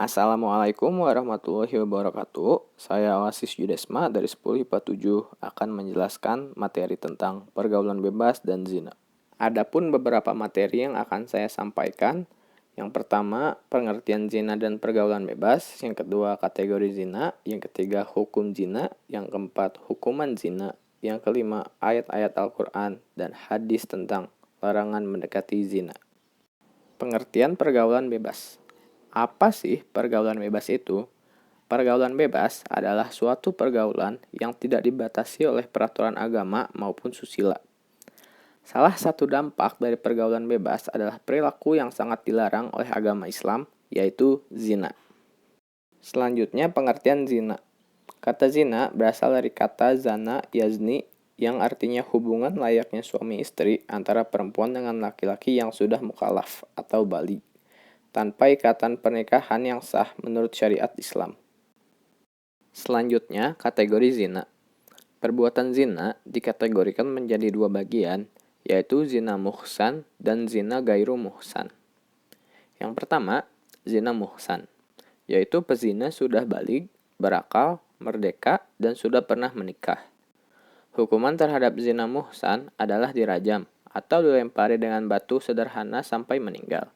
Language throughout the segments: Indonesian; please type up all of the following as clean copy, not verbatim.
Assalamualaikum warahmatullahi wabarakatuh. Saya Oasis Yudesma dari 10 IPA 7 akan menjelaskan materi tentang pergaulan bebas dan zina. Adapun beberapa materi yang akan saya sampaikan. Yang pertama, pengertian zina dan pergaulan bebas. Yang kedua, kategori zina. Yang ketiga, hukum zina. Yang keempat, hukuman zina. Yang kelima, ayat-ayat Al-Quran dan hadis tentang larangan mendekati zina. Pengertian pergaulan bebas. Apa sih pergaulan bebas itu? Pergaulan bebas adalah suatu pergaulan yang tidak dibatasi oleh peraturan agama maupun susila. Salah satu dampak dari pergaulan bebas adalah perilaku yang sangat dilarang oleh agama Islam, yaitu zina. Selanjutnya, pengertian zina. Kata zina berasal dari kata zana yazni yang artinya hubungan layaknya suami istri antara perempuan dengan laki-laki yang sudah mukallaf atau baligh, tanpa ikatan pernikahan yang sah menurut syariat Islam. Selanjutnya, kategori zina. Perbuatan zina dikategorikan menjadi dua bagian, yaitu zina muhsan dan zina gairu muhsan. Yang pertama, zina muhsan, yaitu pezina sudah baligh, berakal, merdeka, dan sudah pernah menikah. Hukuman terhadap zina muhsan adalah dirajam atau dilempari dengan batu sederhana sampai meninggal.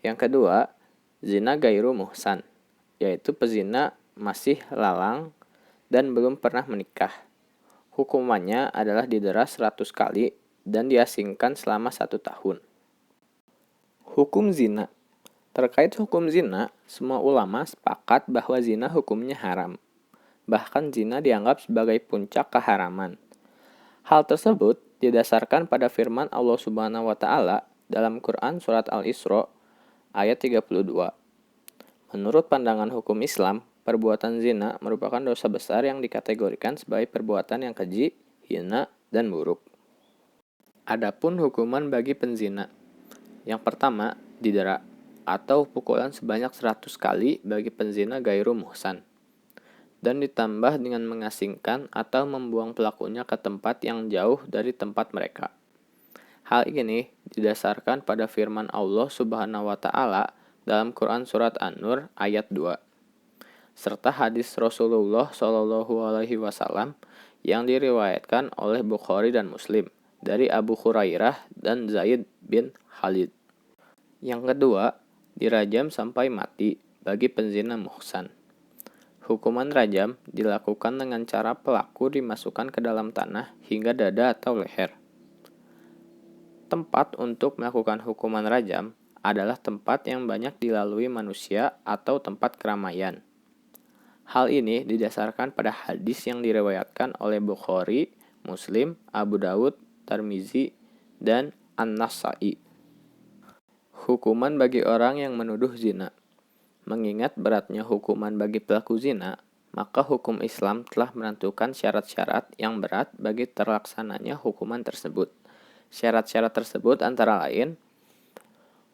Yang kedua, zina gairu muhsan, yaitu pezina masih lalang dan belum pernah menikah. Hukumannya adalah didera 100 kali dan diasingkan selama 1 tahun. Hukum zina. Terkait hukum zina, semua ulama sepakat bahwa zina hukumnya haram. Bahkan zina dianggap sebagai puncak keharaman. Hal tersebut didasarkan pada firman Allah Subhanahu wa taala dalam Quran surat Al-Isra ayat 32. Menurut pandangan hukum Islam, perbuatan zina merupakan dosa besar yang dikategorikan sebagai perbuatan yang keji, hina, dan buruk. Adapun hukuman bagi penzina. Yang pertama, didera atau pukulan sebanyak 100 kali bagi penzina gairu muhsan, dan ditambah dengan mengasingkan atau membuang pelakunya ke tempat yang jauh dari tempat mereka. Hal ini didasarkan pada firman Allah Subhanahu wa taala dalam Quran surat An-Nur ayat 2, serta hadis Rasulullah Shallallahu alaihi wasallam yang diriwayatkan oleh Bukhari dan Muslim dari Abu Hurairah dan Zaid bin Khalid. Yang kedua, dirajam sampai mati bagi penzina muhsan. Hukuman rajam dilakukan dengan cara pelaku dimasukkan ke dalam tanah hingga dada atau leher. Tempat untuk melakukan hukuman rajam adalah tempat yang banyak dilalui manusia atau tempat keramaian. Hal ini didasarkan pada hadis yang diriwayatkan oleh Bukhari, Muslim, Abu Dawud, Tirmizi, dan An-Nasa'i. Hukuman bagi orang yang menuduh zina. Mengingat beratnya hukuman bagi pelaku zina, maka hukum Islam telah menentukan syarat-syarat yang berat bagi terlaksananya hukuman tersebut. Syarat-syarat tersebut antara lain,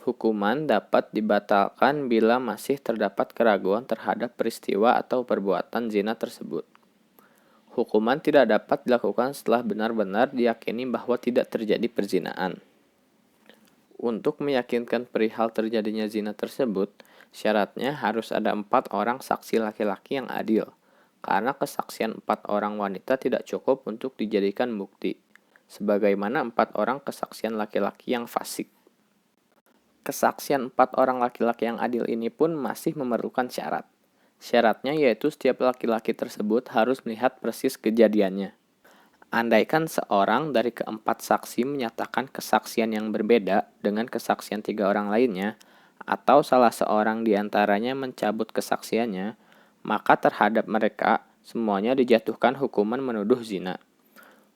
hukuman dapat dibatalkan bila masih terdapat keraguan terhadap peristiwa atau perbuatan zina tersebut. Hukuman tidak dapat dilakukan setelah benar-benar diyakini bahwa tidak terjadi perzinaan. Untuk meyakinkan perihal terjadinya zina tersebut, syaratnya harus ada 4 orang saksi laki-laki yang adil, karena kesaksian 4 orang wanita tidak cukup untuk dijadikan bukti, sebagaimana 4 orang kesaksian laki-laki yang fasik. Kesaksian 4 orang laki-laki yang adil ini pun masih memerlukan syarat. Syaratnya yaitu setiap laki-laki tersebut harus melihat persis kejadiannya. Andaikan seorang dari keempat saksi menyatakan kesaksian yang berbeda dengan kesaksian 3 orang lainnya, atau salah seorang di antaranya mencabut kesaksiannya, maka terhadap mereka semuanya dijatuhkan hukuman menuduh zina.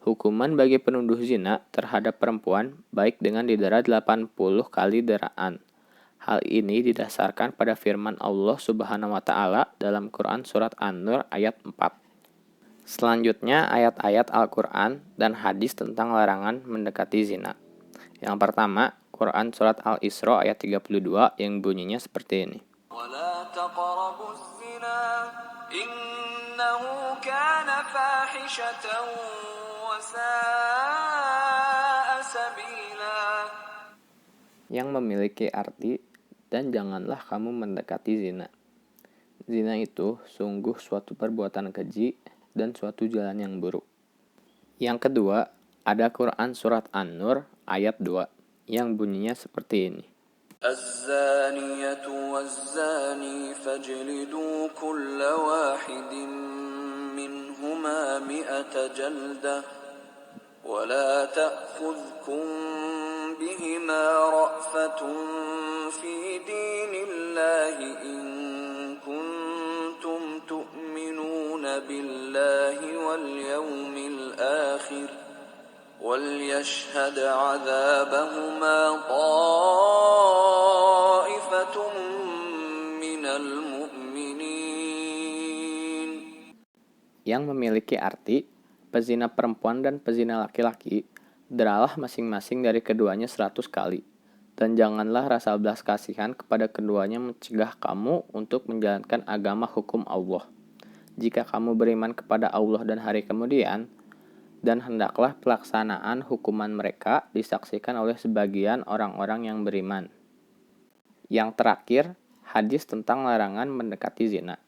Hukuman bagi penuduh zina terhadap perempuan baik dengan didera 80 kali deraan. Hal ini didasarkan pada firman Allah Subhanahu wa taala dalam Quran surat An-Nur ayat 4. Selanjutnya ayat-ayat Al-Quran dan hadis tentang larangan mendekati zina. Yang pertama, Quran surat Al-Isra ayat 32 yang bunyinya seperti ini. وَلَا تَقْرَبُوا الزِّنَا إِنَّهُ كَانَ فَاحِشَةً وَسَاءَ سَبِيلًا. Yang memiliki arti dan janganlah kamu mendekati zina. Zina itu sungguh suatu perbuatan keji dan suatu jalan yang buruk. Yang kedua, ada Quran Surat An-Nur ayat 2 yang bunyinya seperti ini. الزانية والزاني فاجلدوا كل واحد منهما 100 جلدة ولا تأخذكم بهما رأفة في دين الله إن كنتم تؤمنون بالله واليوم الآخر وليشهد عذابهما طائفة من المؤمنين. Yang memiliki arti pezina perempuan dan pezina laki-laki deralah masing-masing dari keduanya 100 kali. Dan janganlah rasa belas kasihan kepada keduanya mencegah kamu untuk menjalankan agama hukum Allah. Jika kamu beriman kepada Allah dan hari kemudian, dan hendaklah pelaksanaan hukuman mereka disaksikan oleh sebagian orang-orang yang beriman. Yang terakhir, hadis tentang larangan mendekati zina,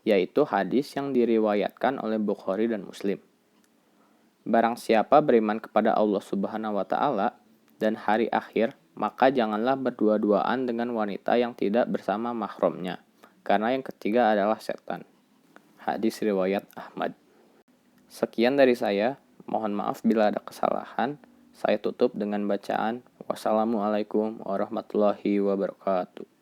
yaitu hadis yang diriwayatkan oleh Bukhari dan Muslim. Barang siapa beriman kepada Allah Subhanahu wa Ta'ala dan hari akhir, maka janganlah berdua-duaan dengan wanita yang tidak bersama mahramnya, karena yang ketiga adalah setan. Hadis riwayat Ahmad. Sekian dari saya. Mohon maaf bila ada kesalahan. Saya tutup dengan bacaan wassalamualaikum warahmatullahi wabarakatuh.